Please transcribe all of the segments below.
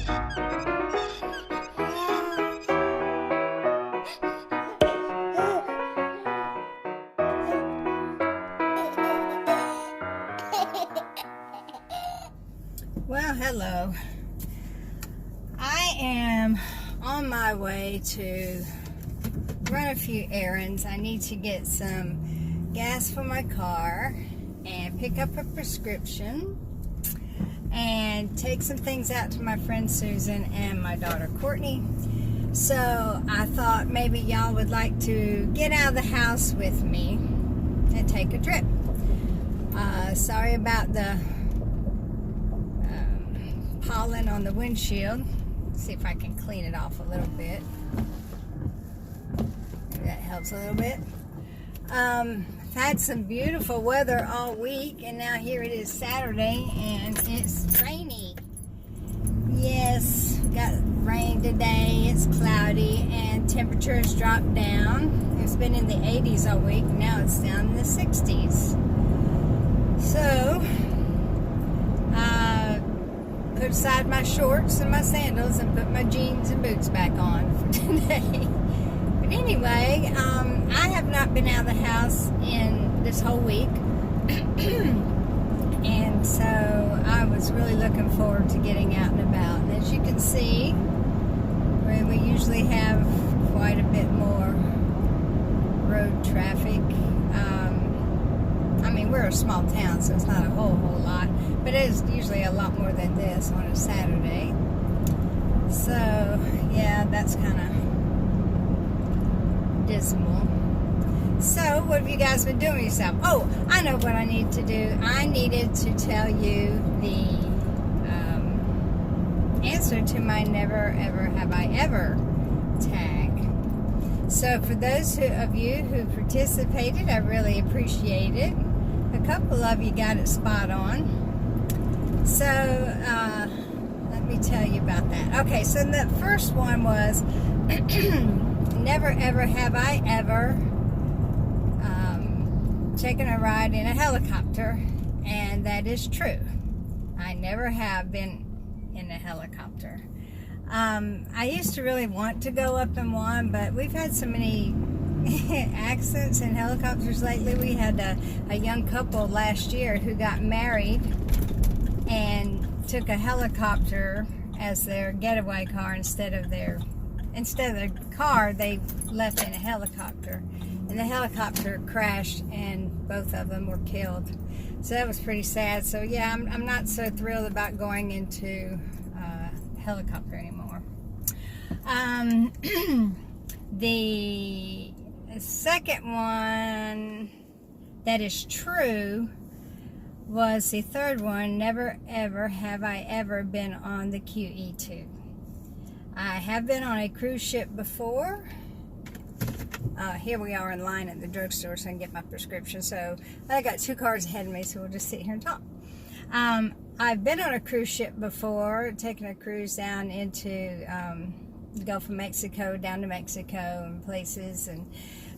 Well, hello. I am on my way to run a few errands. I need to get some gas for my car and pick up a prescription and take some things out to my friend Susan and my daughter Courtney. So I thought maybe y'all would like to get out of the house with me and take a trip. Sorry about the pollen on the windshield. See if I can clean it off a little bit. Maybe that helps a little bit. I've had some beautiful weather all week, and now here it is Saturday and it's rainy. Yes, got rain today. It's cloudy and temperature has dropped down. It's been in the 80s all week. Now it's down in the 60s. So put aside my shorts and my sandals and put my jeans and boots back on for today. But anyway, I have not been out of the house in this whole week. And so I was really looking forward to getting out and about. And as you can see, we usually have quite a bit more road traffic. I mean, we're a small town, so it's not a whole lot, but it is usually a lot more than this on a Saturday. So, yeah, that's kind of dismal. So, what have you guys been doing with yourself? Oh, I know what I need to do. I needed to tell you the answer to my never, ever, have I ever tag. So, for those of you who participated, I really appreciate it. A couple of you got it spot on. So, let me tell you about that. Okay, so the first one was, never, ever, have I ever taken a ride in a helicopter, and that is true. I never have been in a helicopter. I used to really want to go up in one, but we've had so many accidents in helicopters lately. We had a young couple last year who got married and took a helicopter as their getaway car instead of their car. They left in a helicopter, and the helicopter crashed and both of them were killed. So that was pretty sad. So yeah, I'm not so thrilled about going into helicopter anymore. The second one that is true was the third one. Never ever have I ever been on the QE2. I have been on a cruise ship before. Here we are in line at the drugstore so I can get my prescription. So I got two cars ahead of me, so we'll just sit here and talk. I've been on a cruise ship before, taking a cruise down into the Gulf of Mexico, down to Mexico and places,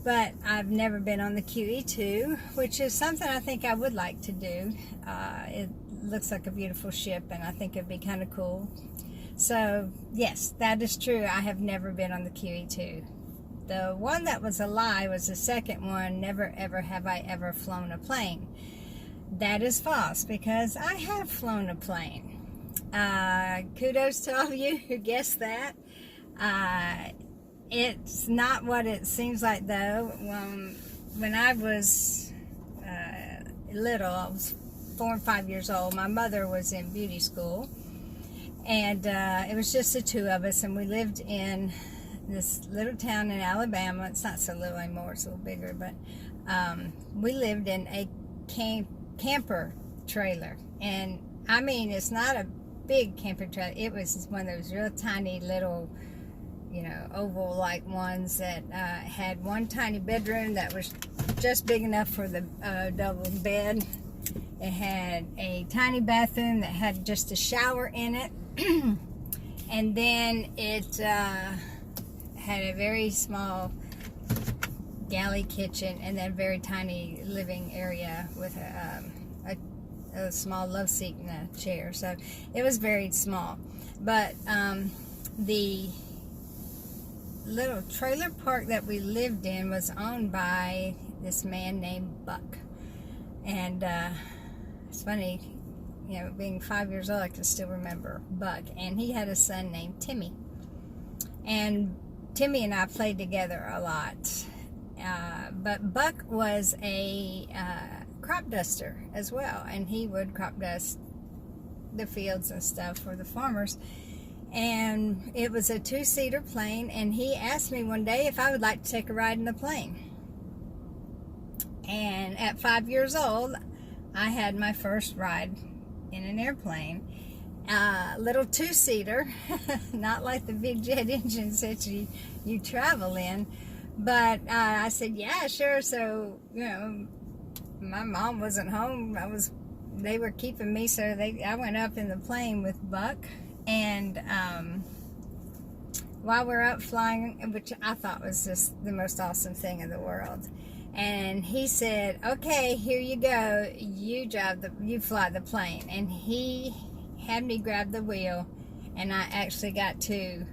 but I've never been on the QE2, which is something I think I would like to do. It looks like a beautiful ship, and I think it'd be kind of cool. So yes, that is true. I have never been on the QE2. The one that was a lie was the second one. Never ever have I ever flown a plane. That is false, because I have flown a plane. Kudos to all of you who guessed that. It's not what it seems like, though. When I was little, I was 4 and 5 years old. My mother was in beauty school, and it was just the two of us, and we lived in this little town in Alabama. It's not so little anymore, it's a little bigger, but we lived in a camper trailer. And I mean, it's not a big camper trailer. It was one of those real tiny little, oval like ones that had one tiny bedroom that was just big enough for the double bed. It had a tiny bathroom that had just a shower in it. And then it had a very small galley kitchen, and then a very tiny living area with a small love seat in a chair. So it was very small. But the little trailer park that we lived in was owned by this man named Buck. And it's funny, you know, being 5 years old, I can still remember Buck. And he had a son named Timmy. And Timmy and I played together a lot. But Buck was a crop duster as well. And he would crop dust the fields and stuff for the farmers. And it was a 2-seater plane. And he asked me one day if I would like to take a ride in the plane. And at 5 years old, I had my first ride in an airplane. Little 2-seater, not like the big jet engines that you travel in. But I said, yeah, sure. So, you know, my mom wasn't home. They were keeping me, so I went up in the plane with Buck. And while we're up flying, which I thought was just the most awesome thing in the world, and he said, okay, here you go, you fly the plane. And he had me grab the wheel, and I actually got to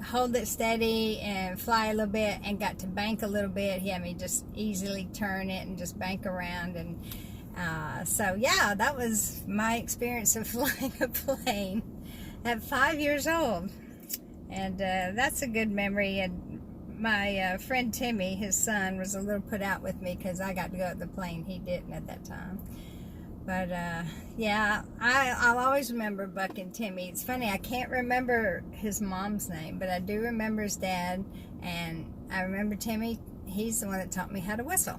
hold it steady and fly a little bit, and got to bank a little bit. He had me just easily turn it and just bank around. And so yeah, that was my experience of flying a plane at 5 years old. And that's a good memory. And my friend Timmy, his son, was a little put out with me because I got to go at the plane. He didn't at that time. But yeah, I'll always remember Buck and Timmy. It's funny, I can't remember his mom's name, but I do remember his dad. And I remember Timmy, he's the one that taught me how to whistle.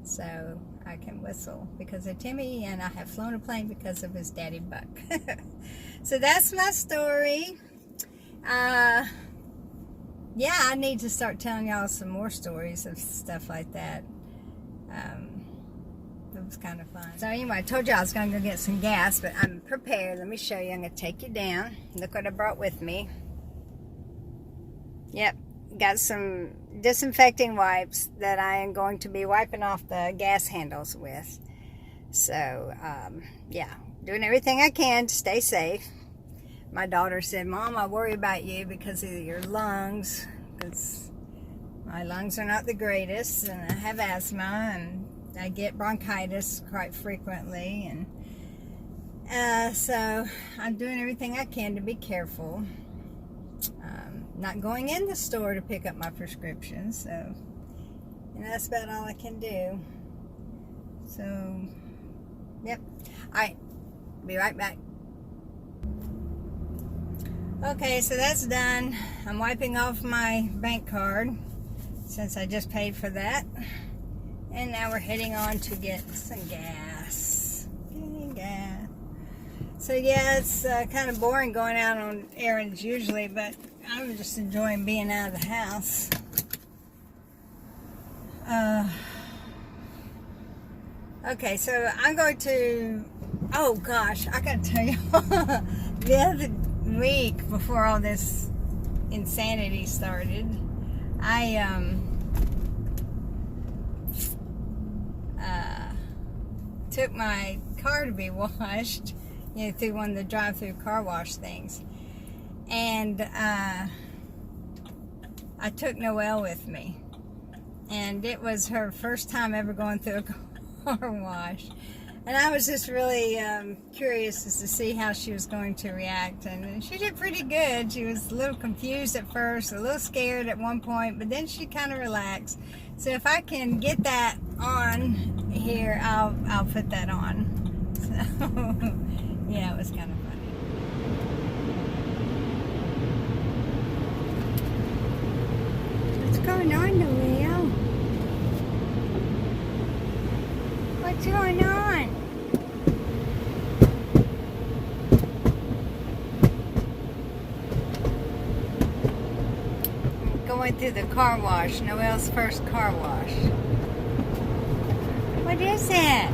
So I can whistle because of Timmy, and I have flown a plane because of his daddy Buck. So that's my story. Yeah, I need to start telling y'all some more stories of stuff like that. It was kind of fun. So anyway, I told you I was going to go get some gas, but I'm prepared. Let me show you. I'm going to take you down. Look what I brought with me. Yep, got some disinfecting wipes that I am going to be wiping off the gas handles with. So, yeah, doing everything I can to stay safe. My daughter said, Mom, I worry about you because of your lungs, because my lungs are not the greatest, and I have asthma, and I get bronchitis quite frequently, and so I'm doing everything I can to be careful. Not going in the store to pick up my prescriptions, so, and that's about all I can do. So, yep. Alright, be right back. Okay, so that's done. I'm wiping off my bank card since I just paid for that. And now we're heading on to get some gas. Gas. So yeah, it's kind of boring going out on errands usually, but I'm just enjoying being out of the house. Okay, so I'm going to, oh gosh, I gotta tell you, the other week before all this insanity started, I took my car to be washed, you know, through one of the drive-through car wash things, and I took Noelle with me, and it was her first time ever going through a car wash. And I was just really curious as to see how she was going to react. And she did pretty good. She was a little confused at first, a little scared at one point, but then she kind of relaxed. So if I can get that on here, I'll put that on. So, yeah, it was kind of funny. What's going on, Noelle? What's going on? Going through the car wash, Noelle's first car wash. What is that?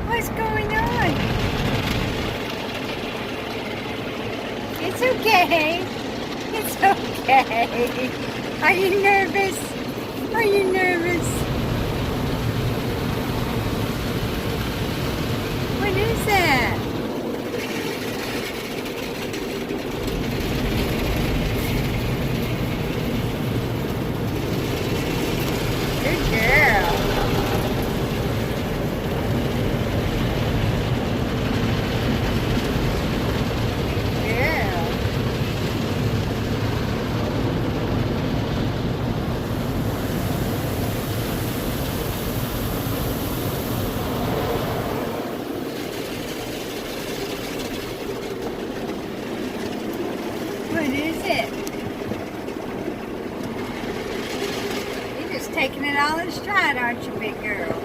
What's going on? It's okay. It's okay. Are you nervous? Are you nervous? What is that? Good girl. What is it? You're just taking it all in stride, aren't you, big girl?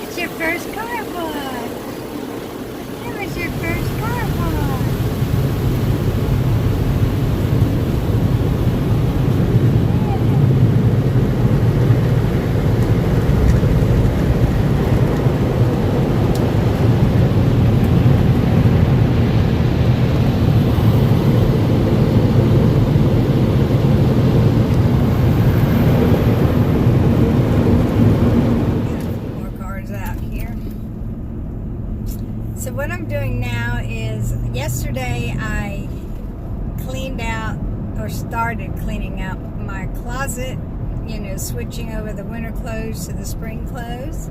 It's your first car wash. It was your first car wash. So what I'm doing now is, yesterday I cleaned out, or started cleaning out my closet, you know, switching over the winter clothes to the spring clothes.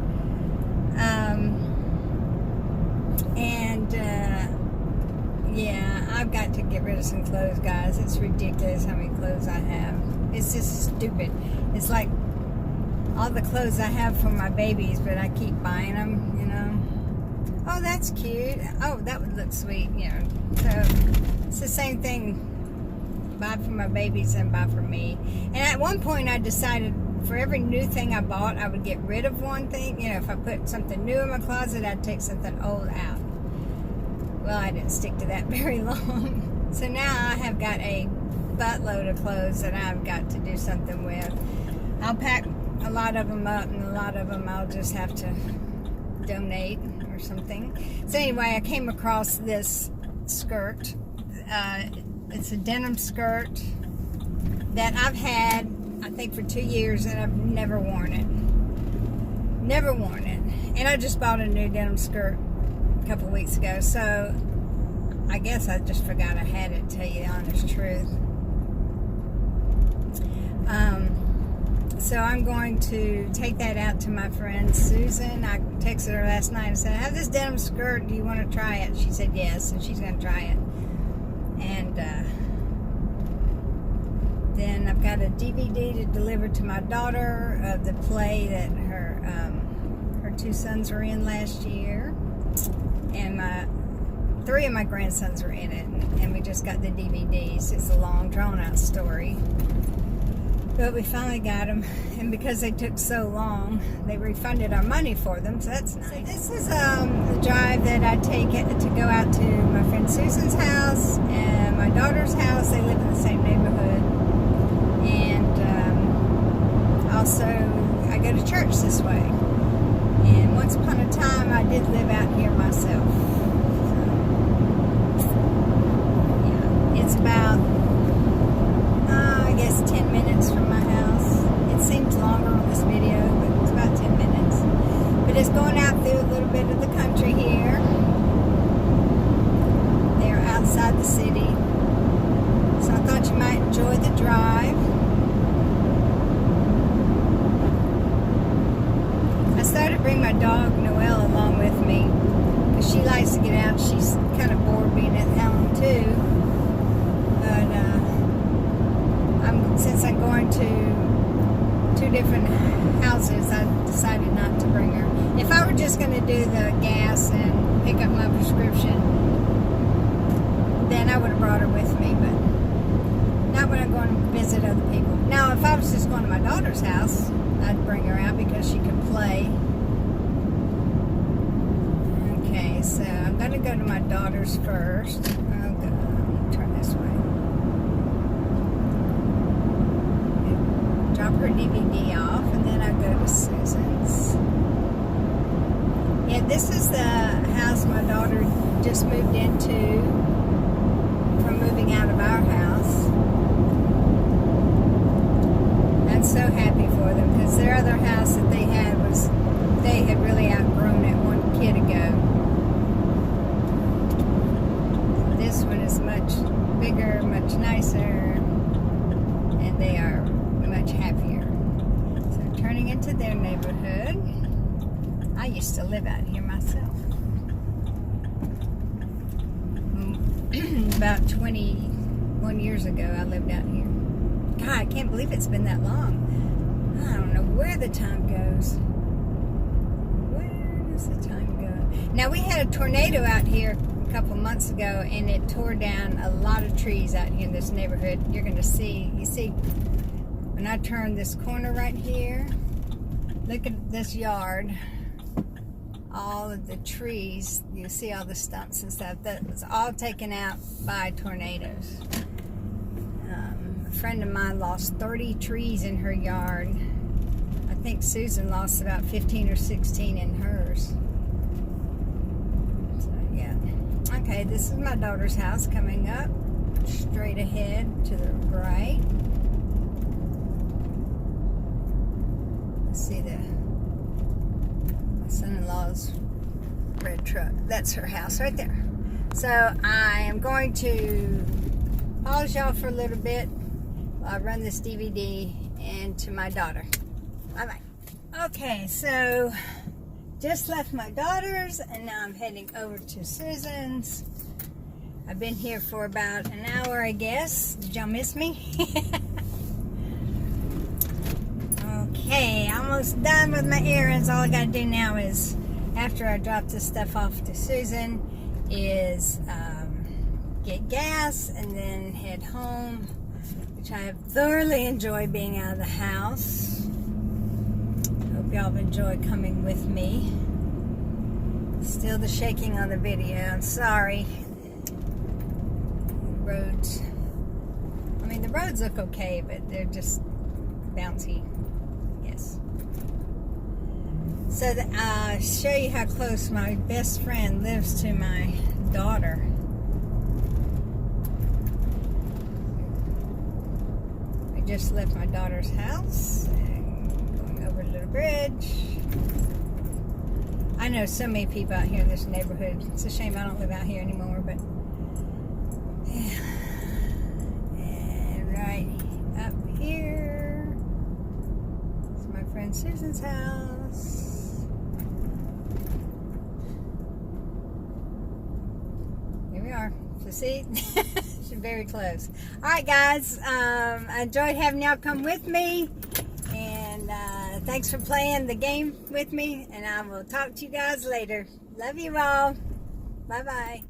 Yeah, I've got to get rid of some clothes, guys. It's ridiculous how many clothes I have. It's just stupid. It's like all the clothes I have for my babies, but I keep buying them, you know. Oh, that's cute. Oh, that would look sweet, you know. So it's the same thing. Buy for my babies and buy for me. And at one point I decided for every new thing I bought, I would get rid of one thing. You know, if I put something new in my closet, I'd take something old out. Well, I didn't stick to that very long. So now I have got a buttload of clothes that I've got to do something with. I'll pack a lot of them up, and a lot of them I'll just have to donate or something. So anyway, I came across this skirt. It's a denim skirt that I've had, I think, for 2 years, and I've never worn it. Never worn it. And I just bought a new denim skirt a couple weeks ago, so I guess I just forgot I had it, to tell you the honest truth. So I'm going to take that out to my friend Susan. I texted her last night and said, I have this denim skirt, do you want to try it? She said yes, and she's going to try it. And then I've got a DVD to deliver to my daughter of the play that her 2 sons were in last year. And 3 of my grandsons were in it. And we just got the DVDs. It's a long, drawn-out story. But we finally got them, and because they took so long, they refunded our money for them, so that's nice. So this is the drive that I take it to go out to my friend Susan's house and my daughter's house. They live in the same neighborhood. And also, I go to church this way. And once upon a time, I did live out here myself. So, yeah, it's about 10 minutes from my house. It seems longer on this video, but it's about 10 minutes. But it's going out through a little bit of the country here. They're outside the city. So I thought you might enjoy the drive. I started to bring my dog Noelle along with me, because she likes to get out. She's kind of bored being at home too. But since I'm going to 2 different houses, I decided not to bring her. If I were just going to do the gas and pick up my prescription, then I would have brought her with me, but not when I'm going to visit other people. Now, if I was just going to my daughter's house, I'd bring her out because she could play. Okay, so I'm going to go to my daughter's first. I'll turn this way. Drop her DVD off, and then I go to Susan's. Yeah, this is the house my daughter just moved into. moving out of our house. I'm so happy for them because their other house that they had really outgrown it one kid ago. This one is much bigger, much nicer, and they are much happier. So turning into their neighborhood. I used to live out here myself. About 21 years ago, I lived out here. God, I can't believe it's been that long. I don't know where the time goes. Where does the time go? Now, we had a tornado out here a couple months ago, and it tore down a lot of trees out here in this neighborhood. You're going to see, you see, when I turn this corner right here, look at this yard. All of the trees, you see all the stumps and stuff, that was all taken out by tornadoes. A friend of mine lost 30 trees in her yard. I think Susan lost about 15 or 16 in hers. So, yeah. Okay, this is my daughter's house coming up. Straight ahead to the right. See my son-in-law's red truck. That's her house right there. So I am going to pause y'all for a little bit while I run this DVD into my daughter. Bye-bye. Okay, so just left my daughter's and now I'm heading over to Susan's. I've been here for about an hour, I guess. Did y'all miss me? Okay, almost done with my errands. All I gotta do now is, after I drop this stuff off to Susan, is get gas and then head home, which I have thoroughly enjoyed being out of the house. Hope y'all have enjoyed coming with me. Still the shaking on the video, I'm sorry. Roads, I mean the roads look okay, but they're just bouncy. Yes. So I'll show you how close my best friend lives to my daughter. I just left my daughter's house and going over the bridge. I know so many people out here in this neighborhood. It's a shame I don't live out here anymore, but yeah. And right up here is my friend Susan's house. Here we are. So see, she's very close. All right, guys. I enjoyed having y'all come with me, and thanks for playing the game with me. And I will talk to you guys later. Love you all. Bye bye.